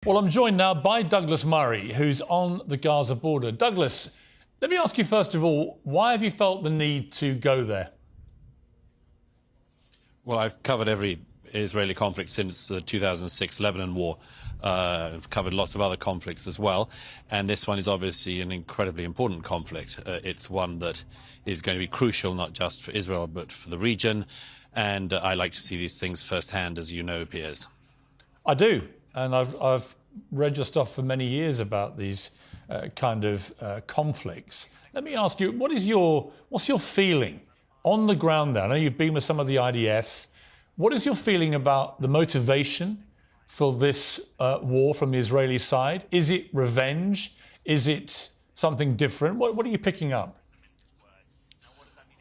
Well, I'm joined now by Douglas Murray, who's on the Gaza border. Douglas, let me ask you first of all, why have you felt the need to go there? Well, I've covered every Israeli conflict since the 2006 Lebanon war. I've covered lots of other conflicts as well, and this one is obviously an incredibly important conflict. It's one that is going to be crucial not just for Israel but for the region, and I like to see these things firsthand, as you know, Piers. I do, and I've read your stuff for many years about these kind of conflicts. Let me ask you, what's your feeling on the ground there? I know you've been with some of the IDF. What is your feeling about the motivation for this war from the Israeli side? Is it revenge? Is it something different? What are you picking up?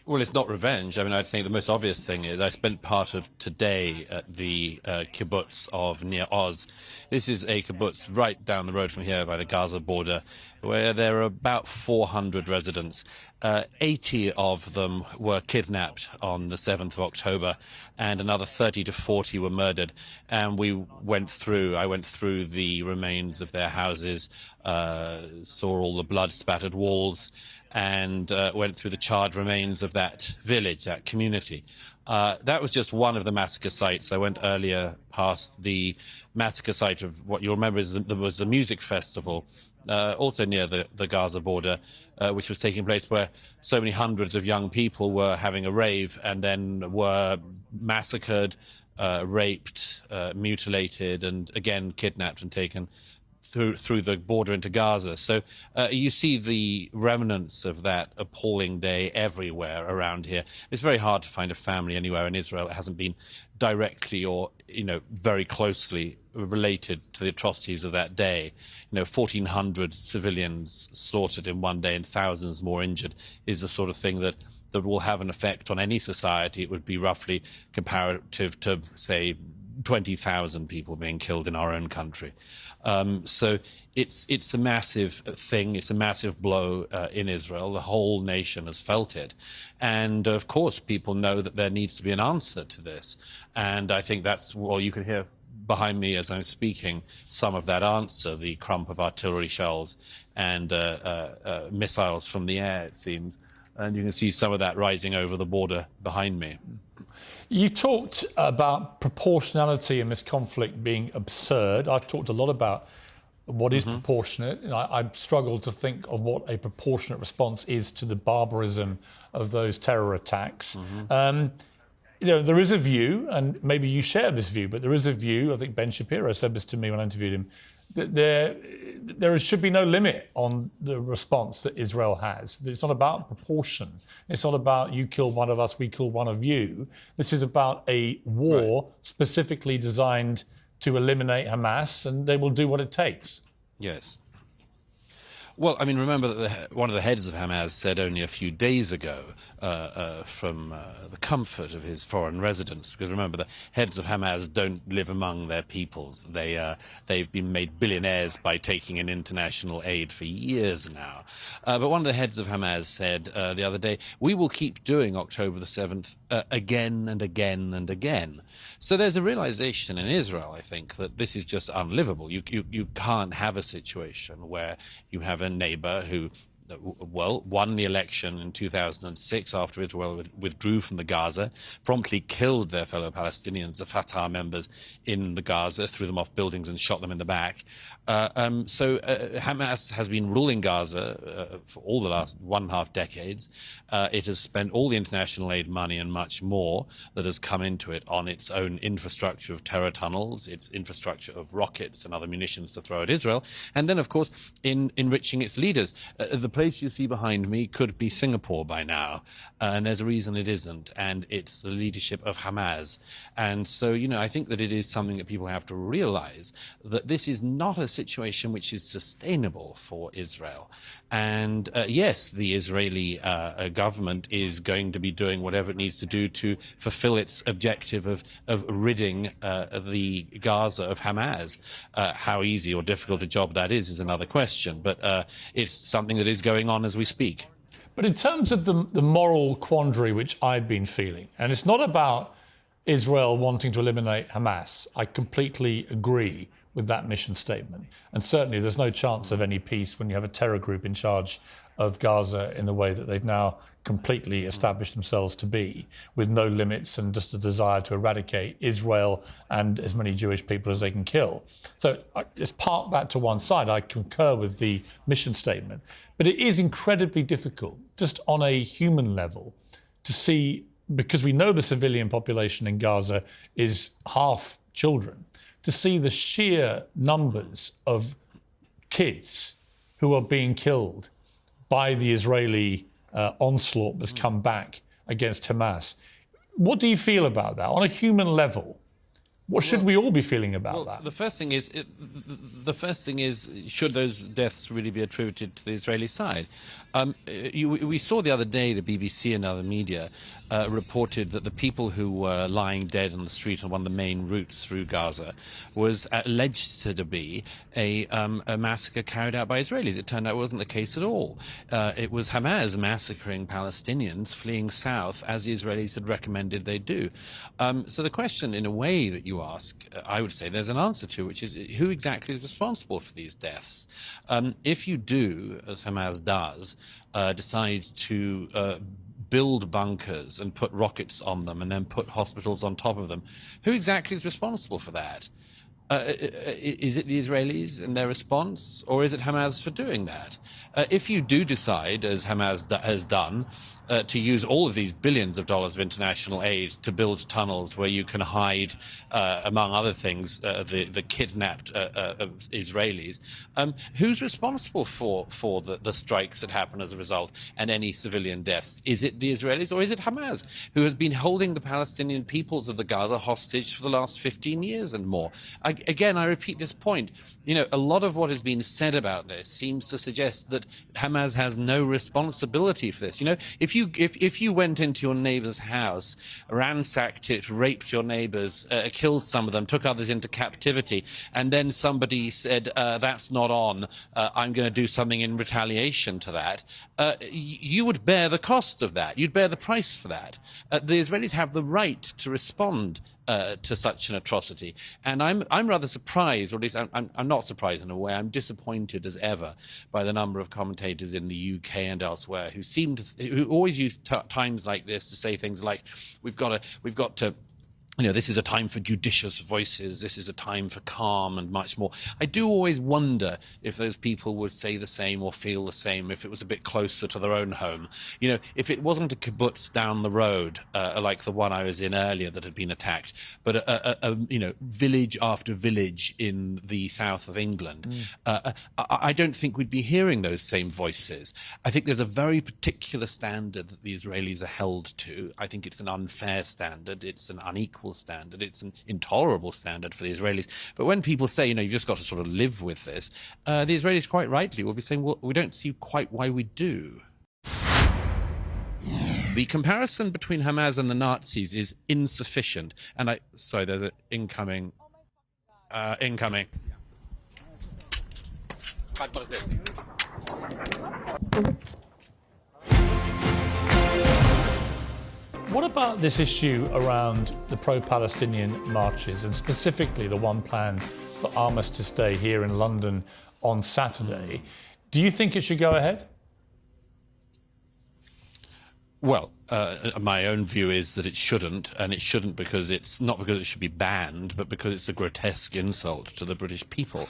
Well, it's not revenge. I mean, I think the most obvious thing is I spent part of today at the kibbutz of Nir Oz. This is a kibbutz right down the road from here by the Gaza border, where there are about 400 residents. 80 of them were kidnapped on the 7th of October, and another 30 to 40 were murdered. And I went through the remains of their houses, saw all the blood-spattered walls, and went through the charred remains of that village, that community. That was just one of the massacre sites. I went earlier past the massacre site of what you'll remember there was a music festival, also near the Gaza border, which was taking place where so many hundreds of young people were having a rave and then were massacred, raped, mutilated, and again kidnapped and taken through the border into Gaza. So you see the remnants of that appalling day everywhere around here. It's very hard to find a family anywhere in Israel that hasn't been directly or very closely related to the atrocities of that day. 1,400 civilians slaughtered in one day and thousands more injured is the sort of thing that will have an effect on any society. It would be roughly comparative to, say, 20,000 people being killed in our own country. So it's a massive thing. It's a massive blow in Israel. The whole nation has felt it. And of course, people know that there needs to be an answer to this. And I think you can hear behind me as I'm speaking some of that answer, the crump of artillery shells and missiles from the air, it seems. And you can see some of that rising over the border behind me. You've talked about proportionality in this conflict being absurd. I've talked a lot about what is proportionate. I've struggled to think of what a proportionate response is to the barbarism of those terror attacks. There is a view, and maybe you share this view, but there is a view, I think Ben Shapiro said this to me when I interviewed him, that there should be no limit on the response that Israel has. It's not about proportion. It's not about you kill one of us, we kill one of you. This is about a war specifically designed to eliminate Hamas, and they will do what it takes. Yes. Well, I mean, remember that one of the heads of Hamas said only a few days ago from the comfort of his foreign residence, because remember, the heads of Hamas don't live among their peoples. They've been made billionaires by taking in international aid for years now. But one of the heads of Hamas said the other day, we will keep doing October the 7th again and again and again. So there's a realization in Israel, I think, that this is just unlivable. You can't have a situation where you have a neighbor who won the election in 2006 after Israel withdrew from the Gaza, promptly killed their fellow Palestinians, the Fatah members in the Gaza, threw them off buildings and shot them in the back. So Hamas has been ruling Gaza for all the last 1.5 decades. It has spent all the international aid money and much more that has come into it on its own infrastructure of terror tunnels, its infrastructure of rockets and other munitions to throw at Israel, and then, of course, in enriching its leaders. The place you see behind me could be Singapore by now, and there's a reason it isn't, and it's the leadership of Hamas. And so, I think that it is something that people have to realize, that this is not a situation which is sustainable for Israel. And yes, the Israeli government is going to be doing whatever it needs to do to fulfill its objective of ridding the Gaza of Hamas. How easy or difficult a job that is another question, but it's something that is going on as we speak. But in terms of the moral quandary which I've been feeling, and it's not about Israel wanting to eliminate Hamas, I completely agree with that mission statement. And certainly there's no chance of any peace when you have a terror group in charge of Gaza in the way that they've now completely established themselves to be, with no limits and just a desire to eradicate Israel and as many Jewish people as they can kill. So let's park that to one side. I concur with the mission statement. But it is incredibly difficult, just on a human level, to see, because we know the civilian population in Gaza is half children, to see the sheer numbers of kids who are being killed by the Israeli onslaught that's come back against Hamas. What do you feel about that on a human level? What should we all be feeling about that? The first thing is, should those deaths really be attributed to the Israeli side? We saw the other day the BBC and other media reported that the people who were lying dead on the street on one of the main routes through Gaza was alleged to be a massacre carried out by Israelis. It turned out it wasn't the case at all. It was Hamas massacring Palestinians fleeing south, as the Israelis had recommended they do. So the question, in a way, that you ask, I would say there's an answer to, which is who exactly is responsible for these deaths? If you do, as Hamas does, decide to build bunkers and put rockets on them and then put hospitals on top of them, who exactly is responsible for that? Is it the Israelis and their response, or is it Hamas for doing that? If you do decide, as Hamas has done, to use all of these billions of dollars of international aid to build tunnels where you can hide, among other things, the kidnapped Israelis, who's responsible for the strikes that happen as a result and any civilian deaths? Is it the Israelis, or is it Hamas, who has been holding the Palestinian peoples of the Gaza hostage for the last 15 years and more? Again, I repeat this point. You know, a lot of what has been said about this seems to suggest that Hamas has no responsibility for this. You know, if you went into your neighbor's house, ransacked it, raped your neighbors, killed some of them, took others into captivity, and then somebody said, that's not on, I'm going to do something in retaliation to that, you would bear the cost of that. You'd bear the price for that. The Israelis have the right to respond to such an atrocity. And I'm rather surprised, or at least I'm not surprised in a way, I'm disappointed as ever by the number of commentators in the UK and elsewhere who always use times like this to say things like, we've got to you know, this is a time for judicious voices, this is a time for calm and much more. I do always wonder if those people would say the same or feel the same if it was a bit closer to their own home. You know, if it wasn't a kibbutz down the road, like the one I was in earlier that had been attacked, but a you know, village after village in the south of England, I don't think we'd be hearing those same voices. I think there's a very particular standard that the Israelis are held to. I think it's an unfair standard, it's an unequal standard, it's an intolerable standard for the Israelis. But when people say, you know, you've just got to sort of live with this, the Israelis quite rightly will be saying, well, we don't see quite why we do. The comparison between Hamas and the Nazis is insufficient. And sorry, there's an incoming. What about this issue around the pro-Palestinian marches, and specifically the one planned for Armistice Day here in London on Saturday? Do you think it should go ahead? Well, my own view is that it shouldn't, and it shouldn't because it's not because it should be banned, but because it's a grotesque insult to the British people.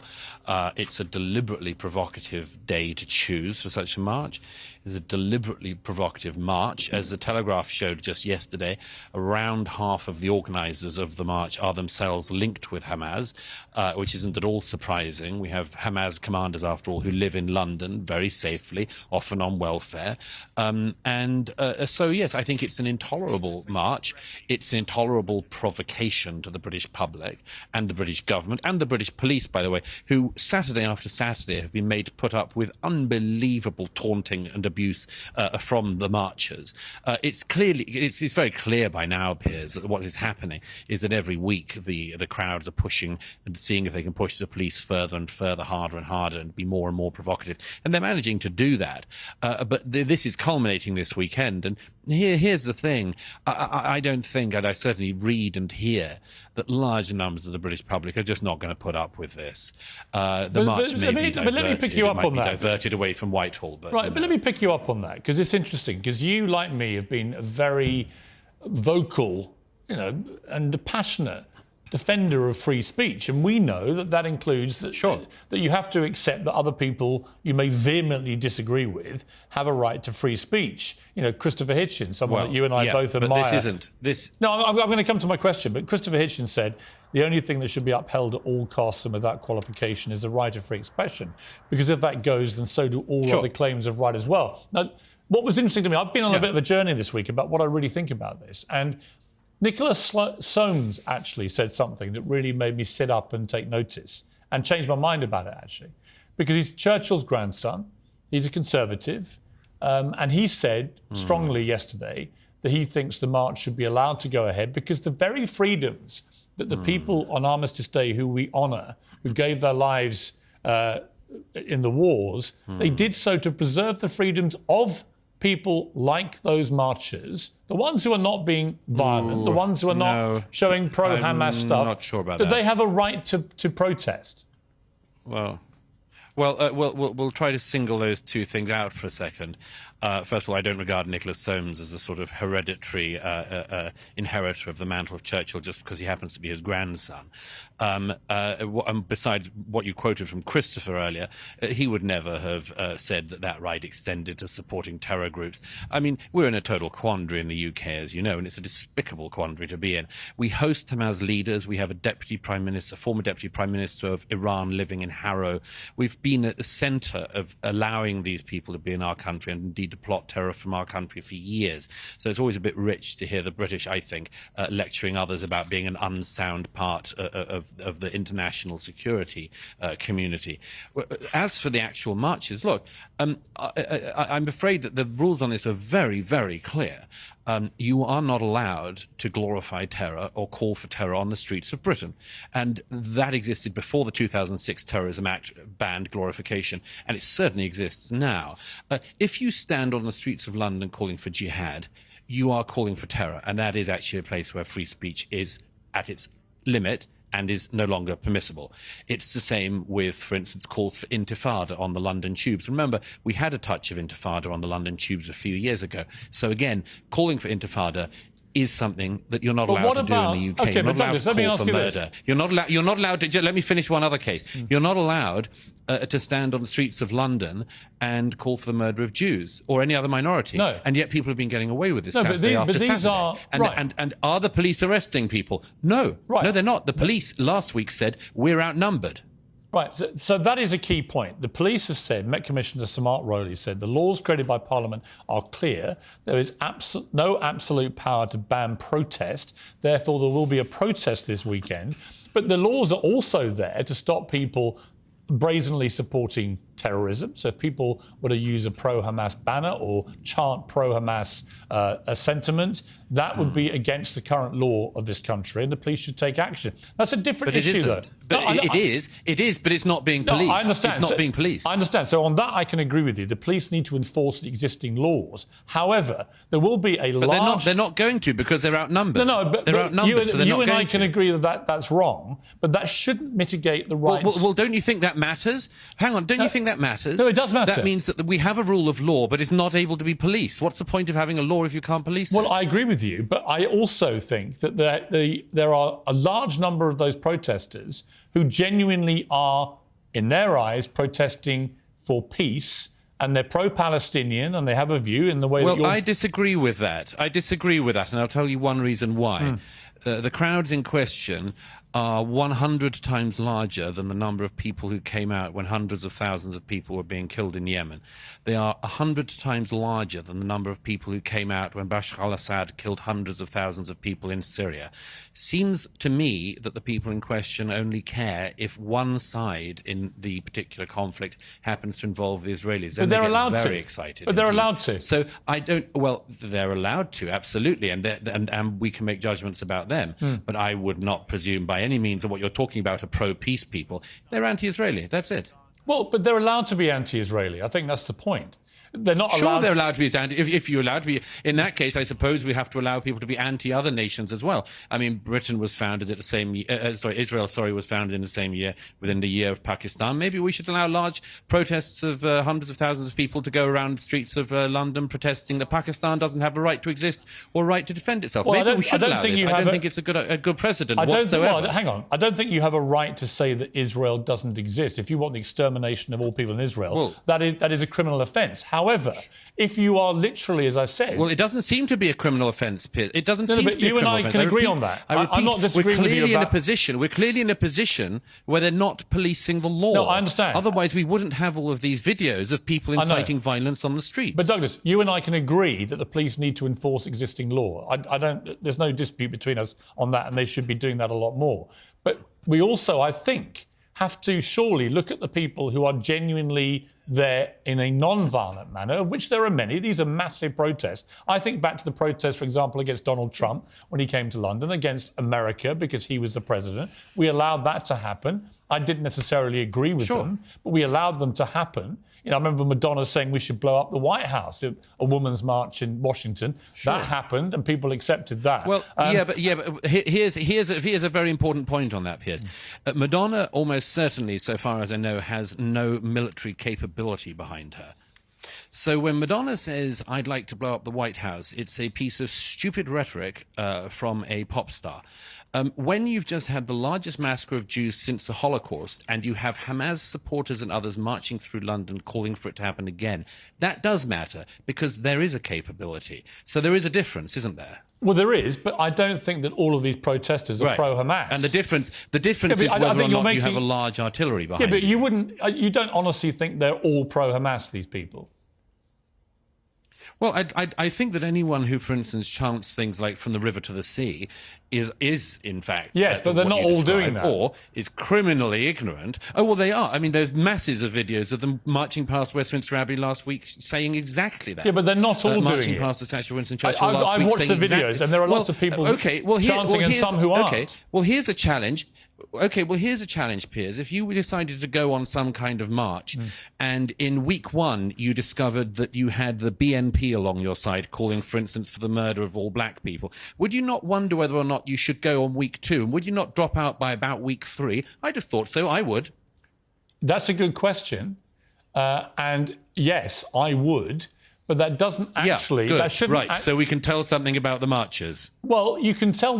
It's a deliberately provocative day to choose for such a march. It's a deliberately provocative march. As the Telegraph showed just yesterday, around half of the organisers of the march are themselves linked with Hamas, which isn't at all surprising. We have Hamas commanders, after all, who live in London very safely, often on welfare. So, yes, I think it's an intolerable march. It's an intolerable provocation to the British public and the British government and the British police, by the way, who Saturday after Saturday have been made to put up with unbelievable taunting and abuse from the marchers. It's very clear by now, Piers, that what is happening is that every week the crowds are pushing and seeing if they can push the police further and further, harder and harder, and be more and more provocative. And they're managing to do that. But this is culminating this weekend. And here's the thing. I don't think, and I certainly read and hear, that large numbers of the British public are just not going to put up with this. The march may be diverted. But let me pick you up on that. Diverted away from Whitehall. But, right, but let me pick you up on that, because it's interesting, because you, like me, have been a very vocal, and passionate defender of free speech, and we know that includes that, that you have to accept that other people you may vehemently disagree with have a right to free speech. Christopher Hitchens, someone that you and I both admire. But this isn't this. No, I'm going to come to my question. But Christopher Hitchens said the only thing that should be upheld at all costs and without qualification is the right of free expression, because if that goes, then so do all other claims of right as well. Now, what was interesting to me, I've been on a bit of a journey this week about what I really think about this, and Nicholas Soames actually said something that really made me sit up and take notice and change my mind about it, actually. Because he's Churchill's grandson, he's a Conservative, and he said strongly yesterday that he thinks the march should be allowed to go ahead because the very freedoms that the people on Armistice Day who we honour, who gave their lives in the wars, they did so to preserve the freedoms of people like those marchers, the ones who are not being violent, the ones who are not showing pro-Hamas stuff, not sure about that they have a right to protest. Well, we'll try to single those two things out for a second. First of all, I don't regard Nicholas Soames as a sort of hereditary inheritor of the mantle of Churchill just because he happens to be his grandson. Besides what you quoted from Christopher earlier, he would never have said that right extended to supporting terror groups. I mean, we're in a total quandary in the UK, as you know, and it's a despicable quandary to be in. We host Hamas leaders. We have a deputy prime minister, former deputy prime minister of Iran living in Harrow. We've been at the centre of allowing these people to be in our country and indeed to plot terror from our country for years. So it's always a bit rich to hear the British, I think, lecturing others about being an unsound part of the international security community. As for the actual marches, look, I'm afraid that the rules on this are very, very clear. You are not allowed to glorify terror or call for terror on the streets of Britain. And that existed before the 2006 Terrorism Act banned glorification, and it certainly exists now. If you stand on the streets of London calling for jihad, you are calling for terror, and that is actually a place where free speech is at its limit and is no longer permissible. It's the same with, for instance, calls for intifada on the London tubes. Remember, we had a touch of intifada on the London tubes a few years ago. So again, calling for intifada is something that you're not allowed to do in the UK. Okay, but Douglas, let me ask you this. You're not allowed to. Let me finish one other case. You're not allowed to stand on the streets of London and call for the murder of Jews or any other minority. No. And yet people have been getting away with this Saturday after these Saturday. are And are the police arresting people? No. Right. No, they're not. The police last week said we're outnumbered. Right, so that is a key point. The police have said, Met Commissioner Sir Mark Rowley said, the laws created by Parliament are clear. There is no absolute power to ban protest. Therefore, there will be a protest this weekend. But the laws are also there to stop people brazenly supporting terrorism. So if people were to use a pro-Hamas banner or chant pro-Hamas sentiment, that would be against the current law of this country, and the police should take action. That's a different issue, though. But it is, but it's not being policed. No, I understand. It's not being policed. I understand. So on that, I can agree with you. The police need to enforce the existing laws. However, there will be a large... But they're not going to, because they're outnumbered. But they're outnumbered, so they're not you and going I can agree that that's wrong, but that shouldn't mitigate the rights... Well, don't you think that matters? Hang on, don't you think that matters? No, it does matter. That means that we have a rule of law, but it's not able to be policed. What's the point of having a law if you can't police it? Well, I agree with you, but I also think that there are a large number of those protesters who genuinely are, in their eyes, protesting for peace, and they're pro-Palestinian, and they have a view in the way that you're... Well, I disagree with that. And I'll tell you one reason why. The crowds in question are 100 times larger than the number of people who came out when hundreds of thousands of people were being killed in Yemen. They are 100 times larger than the number of people who came out when Bashar al-Assad killed hundreds of thousands of people in Syria. Seems to me that the people in question only care if one side in the particular conflict happens to involve the Israelis. But they're allowed to. Very excited. But they're allowed to. So I don't... Well, they're allowed to, absolutely, and we can make judgments about them. But I would not presume by any means that what you're talking about are pro-peace people. They're anti-Israeli. That's it. Well, but they're allowed to be anti-Israeli. I think that's the point. they're not Sure, allowed. they're allowed to be anti. If you're allowed to be, in that case, I suppose we have to allow people to be anti-other nations as well. I mean, Britain was founded at the same. Israel, was founded in the same year, within the year of Pakistan. Maybe we should allow large protests of hundreds of thousands of people to go around the streets of London protesting that Pakistan doesn't have a right to exist or right to defend itself. Well, Maybe we should allow this. I don't think it's a good precedent whatsoever. Hang on. I don't think you have a right to say that Israel doesn't exist. If you want the extermination of all people in Israel, that is a criminal offence. However, if you are literally, as I said... Well, it doesn't seem to be a criminal offence, Piers. It doesn't seem to be a criminal offence. You and I can agree on that. I'm not disagreeing with you about... We're clearly in a position where they're not policing the law. No, I understand. Otherwise, we wouldn't have all of these videos of people inciting violence on the streets. But Douglas, you and I can agree that the police need to enforce existing law. There's no dispute between us on that, and they should be doing that a lot more. But we also, I think, have to surely look at the people who are genuinely there in a non-violent manner, of which there are many. These are massive protests. I think back to the protests, for example, against Donald Trump when he came to London, against America because he was the president. We allowed that to happen. I didn't necessarily agree with them, but we allowed them to happen. You know, I remember Madonna saying we should blow up the White House, a women's march in Washington. That happened, and people accepted that. Well, but here's a very important point on that, Piers. Madonna almost certainly, so far as I know, has no military capability behind her. So when Madonna says, I'd like to blow up the White House, it's a piece of stupid rhetoric from a pop star. When you've just had the largest massacre of Jews since the Holocaust and you have Hamas supporters and others marching through London calling for it to happen again, that does matter because there is a capability. So there is a difference, isn't there? Well, there is, but I don't think that all of these protesters are pro-Hamas. And the difference is whether or not you have a large artillery behind you. Yeah, but you don't honestly think they're all pro-Hamas, these people? Well, I think that anyone who, for instance, chants things like "from the river to the sea" is in fact yes, but they're not all doing that, or is criminally ignorant. Oh well, they are. I mean, there's masses of videos of them marching past Westminster Abbey last week, saying exactly that. Yeah, but they're not all doing marching it. Past the statue of Winston Churchill last week. I've watched the videos, and there are lots of people chanting, and some who aren't. Okay, well, here's a challenge. Okay, well, here's a challenge, Piers. If you decided to go on some kind of march and in week one you discovered that you had the BNP along your side calling, for instance, for the murder of all black people, would you not wonder whether or not you should go on week two? And would you not drop out by about week three? I'd have thought so. I would. That's a good question. And yes, I would. But that doesn't actually... Good. That shouldn't so we can tell something about the marchers. Well, you can say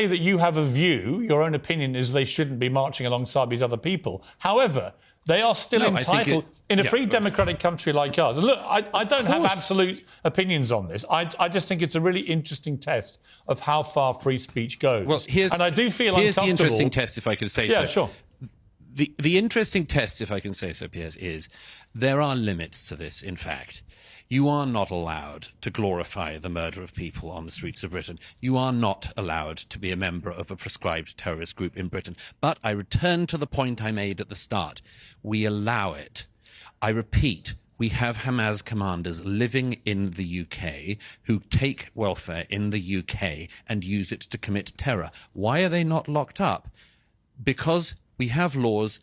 that you have a view, your own opinion is they shouldn't be marching alongside these other people. However, they are still entitled, in a free democratic country like ours. And look, I don't have absolute opinions on this. I just think it's a really interesting test of how far free speech goes. Well, and I do feel here's uncomfortable... Here's the interesting test, if I can say so. Yeah, sure. The interesting test, if I can say so, Piers, is there are limits to this, in fact. You are not allowed to glorify the murder of people on the streets of Britain. You are not allowed to be a member of a prescribed terrorist group in Britain. But I return to the point I made at the start. We allow it. I repeat, we have Hamas commanders living in the UK who take welfare in the UK and use it to commit terror. Why are they not locked up? Because we have laws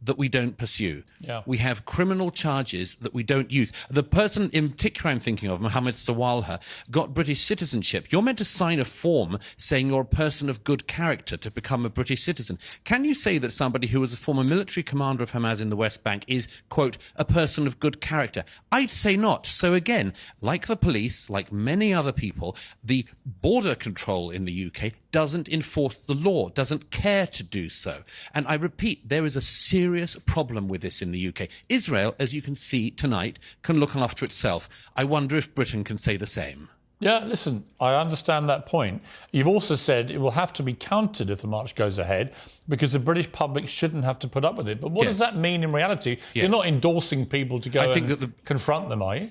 that we don't pursue. Yeah. We have criminal charges that we don't use. The person in particular I'm thinking of, Mohammed Sawalha, got British citizenship. You're meant to sign a form saying you're a person of good character to become a British citizen. Can you say that somebody who was a former military commander of Hamas in the West Bank is, quote, a person of good character? I'd say not. So again, like the police, like many other people, the border control in the UK doesn't enforce the law, doesn't care to do so. And I repeat, there is a serious problem with this in the UK. Israel, as you can see tonight, can look after itself. I wonder if Britain can say the same. Yeah, listen, I understand that point. You've also said it will have to be counted if the march goes ahead because the British public shouldn't have to put up with it. But what does that mean in reality? Yes. You're not endorsing people to go confront them, are you?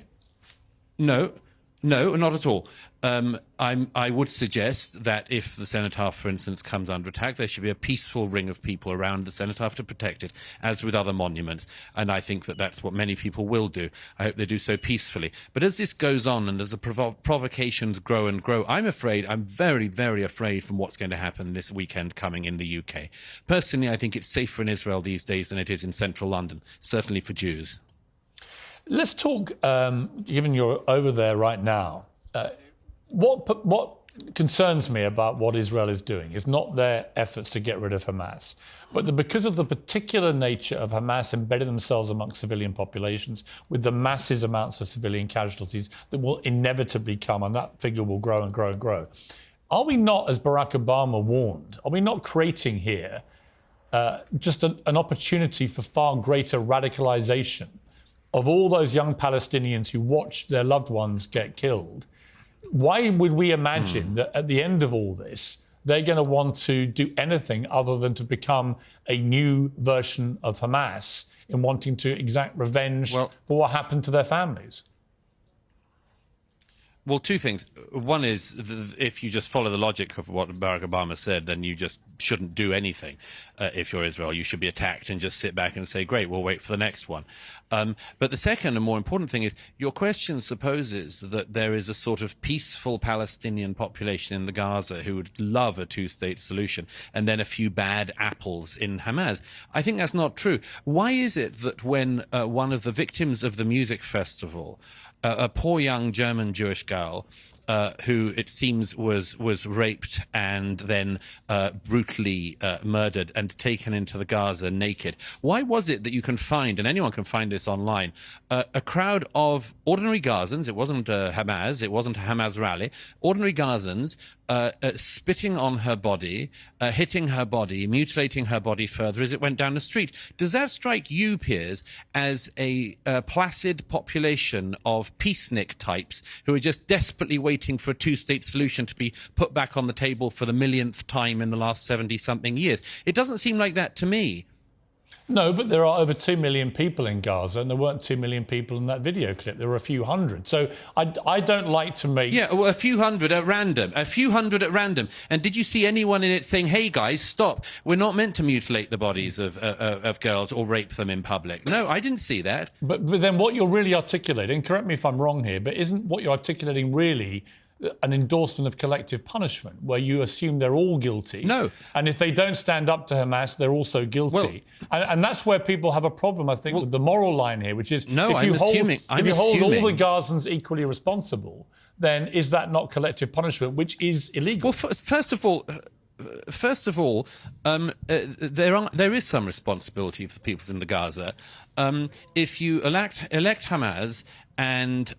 No, not at all. I would suggest that if the cenotaph, for instance, comes under attack, there should be a peaceful ring of people around the cenotaph to protect it, as with other monuments. And I think that that's what many people will do. I hope they do so peacefully. But as this goes on and as the provocations grow and grow, I'm very, very afraid from what's going to happen this weekend coming in the UK. Personally, I think it's safer in Israel these days than it is in central London, certainly for Jews. Let's talk, given you're over there right now, what concerns me about what Israel is doing is not their efforts to get rid of Hamas, but because of the particular nature of Hamas embedding themselves amongst civilian populations with the massive amounts of civilian casualties that will inevitably come, and that figure will grow and grow and grow. Are we not, as Barack Obama warned, are we not creating here just an opportunity for far greater radicalization of all those young Palestinians who watched their loved ones get killed? Why would we imagine that at the end of all this, they're going to want to do anything other than to become a new version of Hamas in wanting to exact revenge for what happened to their families? Well, two things. One is, if you just follow the logic of what Barack Obama said, then you just shouldn't do anything. If you're Israel, you should be attacked and just sit back and say, great, we'll wait for the next one. But the second and more important thing is, your question supposes that there is a sort of peaceful Palestinian population in the Gaza who would love a two-state solution, and then a few bad apples in Hamas. I think that's not true. Why is it that when one of the victims of the music festival, a poor young German Jewish girl, who it seems was raped and then brutally murdered and taken into the Gaza naked. Why was it that you can find, and anyone can find this online, a crowd of ordinary Gazans? It wasn't Hamas, it wasn't a Hamas rally. Ordinary Gazans spitting on her body, hitting her body, mutilating her body further as it went down the street. Does that strike you, Piers, as a placid population of peacenik types who are just desperately waiting for a two-state solution to be put back on the table for the millionth time in the last 70-something years? It doesn't seem like that to me. No, but there are over 2 million people in Gaza, and there weren't 2 million people in that video clip. There were a few hundred. So I don't like to make... Yeah, well, a few hundred at random. A few hundred at random. And did you see anyone in it saying, hey, guys, stop. We're not meant to mutilate the bodies of girls or rape them in public? No, I didn't see that. But then what you're really articulating, correct me if I'm wrong here, but isn't what you're articulating really an endorsement of collective punishment, where you assume they're all guilty? No. And if they don't stand up to Hamas, they're also guilty. And that's where people have a problem, I think, with the moral line here, which is if you hold all the Gazans equally responsible, then is that not collective punishment, which is illegal? Well, first of all, there is some responsibility for the peoples in the Gaza. If you elect Hamas and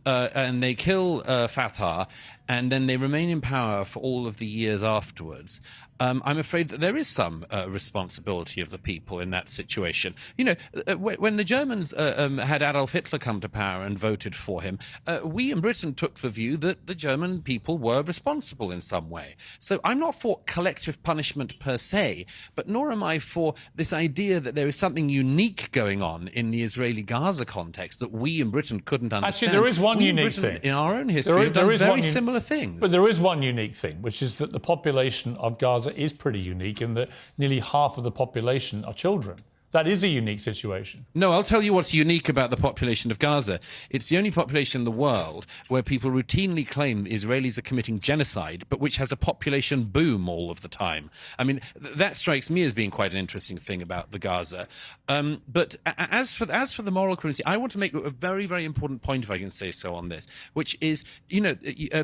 they kill Fatah, and then they remain in power for all of the years afterwards, I'm afraid that there is some responsibility of the people in that situation. You know, when the Germans had Adolf Hitler come to power and voted for him, we in Britain took the view that the German people were responsible in some way. So I'm not for collective punishment per se, but nor am I for this idea that there is something unique going on in the Israeli-Gaza context that we in Britain couldn't understand. Actually, there is one unique thing. In our own history, there is very similar things. But there is one unique thing, which is that the population of Gaza is pretty unique in that nearly half of the population are children. That is a unique situation. No, I'll tell you what's unique about the population of Gaza. It's the only population in the world where people routinely claim Israelis are committing genocide, but which has a population boom all of the time. I mean, that strikes me as being quite an interesting thing about the Gaza. But as for the moral cruelty, I want to make a very, very important point, if I can say so, on this, which is, you know,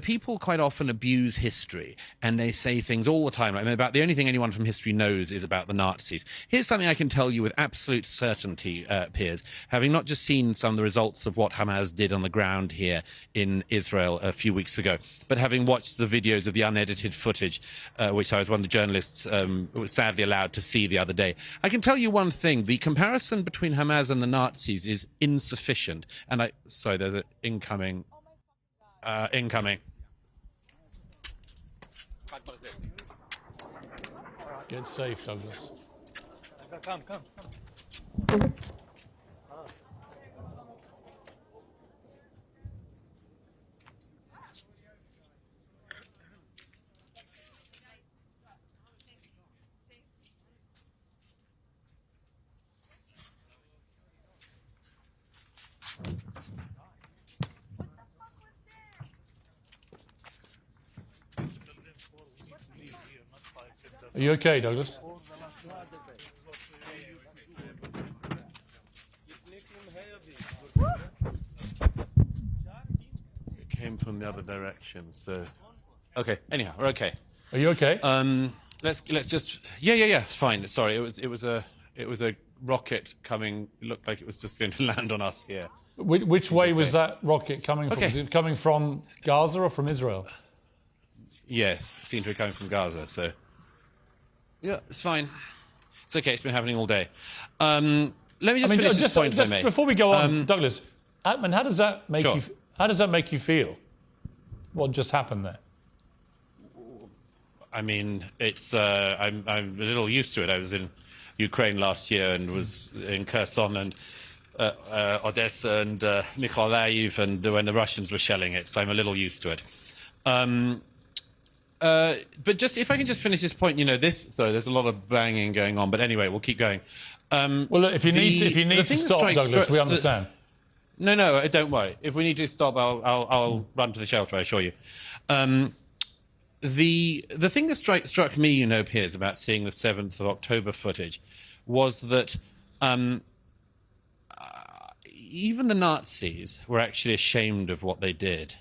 people quite often abuse history, and they say things all the time. I mean, about the only thing anyone from history knows is about the Nazis. Here's something I can tell you with absolute certainty, Piers, having not just seen some of the results of what Hamas did on the ground here in Israel a few weeks ago, but having watched the videos of the unedited footage, which I was one of the journalists was sadly allowed to see the other day. I can tell you one thing: the comparison between Hamas and the Nazis is insufficient. And sorry, there's an incoming. Get safe, Douglas. Come. Are you okay, Douglas? came from the other direction. So, okay. Anyhow, we're okay. Are you okay? Let's just. Yeah. It's fine. Sorry, it was a rocket coming. It looked like it was just going to land on us here. Which way was that rocket coming from? Okay. Was it coming from Gaza or from Israel? Yes, it seemed to be coming from Gaza. So, yeah, it's fine. It's okay. It's been happening all day. Let me just finish this point, if I may. Before we go on, Douglas, Atman, how does that make Sure. you? How does that make you feel? What just happened there? I mean, it's I'm a little used to it. I was in Ukraine last year and was in Kherson and Odessa and Mykolaiv, and when the Russians were shelling it, so I'm a little used to it. But just if I can just finish this point, sorry, there's a lot of banging going on, but anyway, we'll keep going. Well, look, if you need to stop, Douglas, we understand. No, don't worry. If we need to stop, I'll run to the shelter, I assure you. The thing that struck me, Piers, about seeing the 7th of October footage was that even the Nazis were actually ashamed of what they did.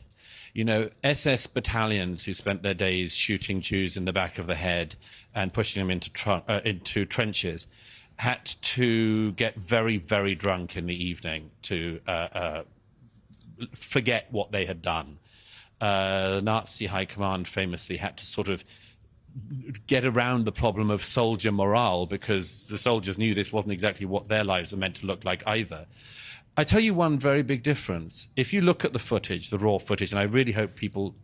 SS battalions who spent their days shooting Jews in the back of the head and pushing them into trenches had to get very, very drunk in the evening to forget what they had done. The Nazi high command famously had to sort of get around the problem of soldier morale because the soldiers knew this wasn't exactly what their lives were meant to look like either. I tell you one very big difference. If you look at the footage, the raw footage, and I really hope people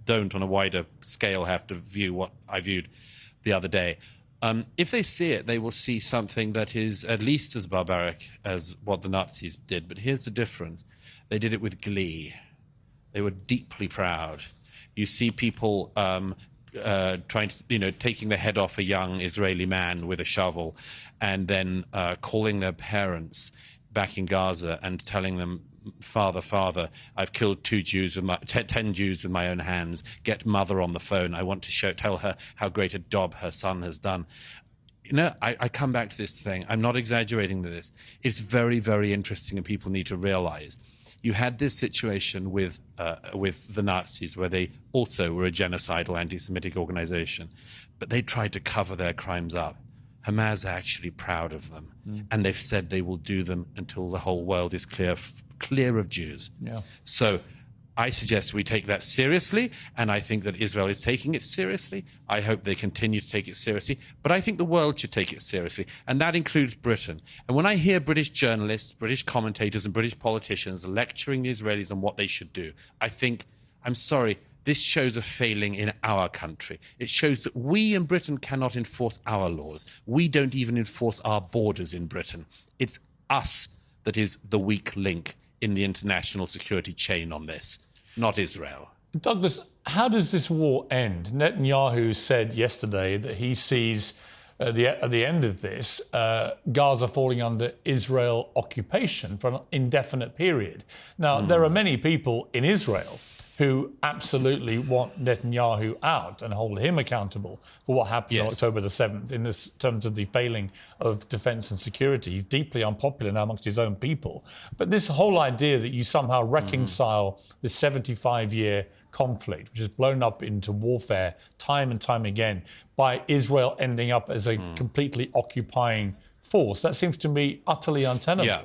don't on a wider scale have to view what I viewed the other day, if they see it, they will see something that is at least as barbaric as what the Nazis did. But here's the difference. They did it with glee. They were deeply proud. You see people trying to, taking the head off a young Israeli man with a shovel and then calling their parents back in Gaza and telling them, Father, I've killed 10 Jews with my own hands. Get mother on the phone. I want to tell her how great a job her son has done. I come back to this thing. I'm not exaggerating this. It's very, very interesting, and people need to realize. You had this situation with the Nazis, where they also were a genocidal anti-Semitic organization, but they tried to cover their crimes up. Hamas are actually proud of them, and they've said they will do them until the whole world is clear of Jews. Yeah. So I suggest we take that seriously, and I think that Israel is taking it seriously. I hope they continue to take it seriously, but I think the world should take it seriously, and that includes Britain. And when I hear British journalists, British commentators, and British politicians lecturing the Israelis on what they should do, I think, I'm sorry, this shows a failing in our country. It shows that we in Britain cannot enforce our laws. We don't even enforce our borders in Britain. It's us that is the weak link in the international security chain on this, not Israel. Douglas, how does this war end? Netanyahu said yesterday that he sees at the end of this Gaza falling under Israel occupation for an indefinite period. Now, there are many people in Israel who absolutely want Netanyahu out and hold him accountable for what happened on October the 7th in terms of the failing of defence and security. He's deeply unpopular now amongst his own people. But this whole idea that you somehow reconcile this 75-year conflict, which has blown up into warfare time and time again, by Israel ending up as a completely occupying force, that seems to me utterly untenable. Yeah.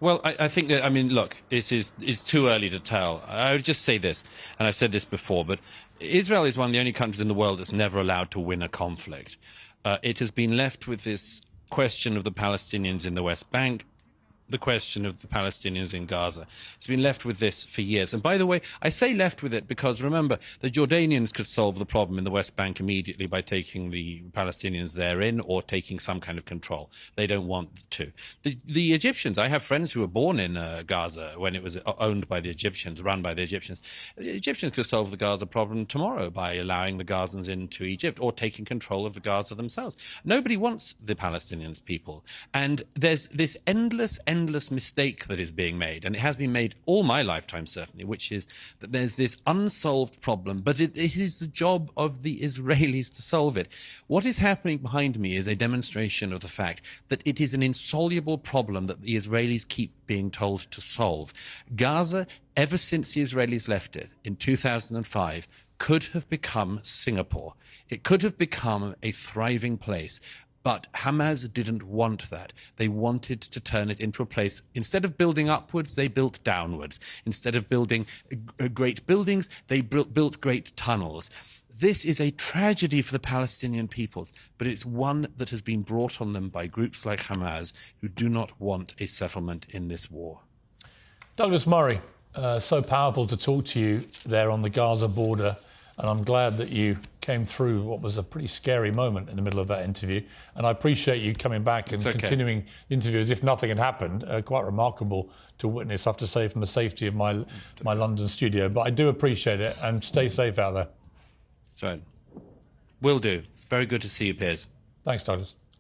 Well, I think that, look, it's too early to tell. I would just say this, and I've said this before, but Israel is one of the only countries in the world that's never allowed to win a conflict. It has been left with this question of the Palestinians in the West Bank, the question of the Palestinians in Gaza. It's been left with this for years. And by the way, I say left with it because, remember, the Jordanians could solve the problem in the West Bank immediately by taking the Palestinians therein or taking some kind of control. They don't want to. The Egyptians, I have friends who were born in Gaza when it was owned by the Egyptians, run by the Egyptians. The Egyptians could solve the Gaza problem tomorrow by allowing the Gazans into Egypt or taking control of the Gaza themselves. Nobody wants the Palestinians people. And there's this endless endless mistake that is being made, and it has been made all my lifetime, certainly, which is that there's this unsolved problem, but it is the job of the Israelis to solve it. What is happening behind me is a demonstration of the fact that it is an insoluble problem that the Israelis keep being told to solve. Gaza, ever since the Israelis left it in 2005, could have become Singapore. It could have become a thriving place. But Hamas didn't want that. They wanted to turn it into a place, instead of building upwards, they built downwards. Instead of building great buildings, they built great tunnels. This is a tragedy for the Palestinian peoples, but it's one that has been brought on them by groups like Hamas, who do not want a settlement in this war. Douglas Murray, so powerful to talk to you there on the Gaza border. And I'm glad that you came through what was a pretty scary moment in the middle of that interview. And I appreciate you coming back and continuing the interview as if nothing had happened. Quite remarkable to witness, I have to say, from the safety of my London studio. But I do appreciate it, and stay safe out there. That's right. Will do. Very good to see you, Piers. Thanks, Douglas.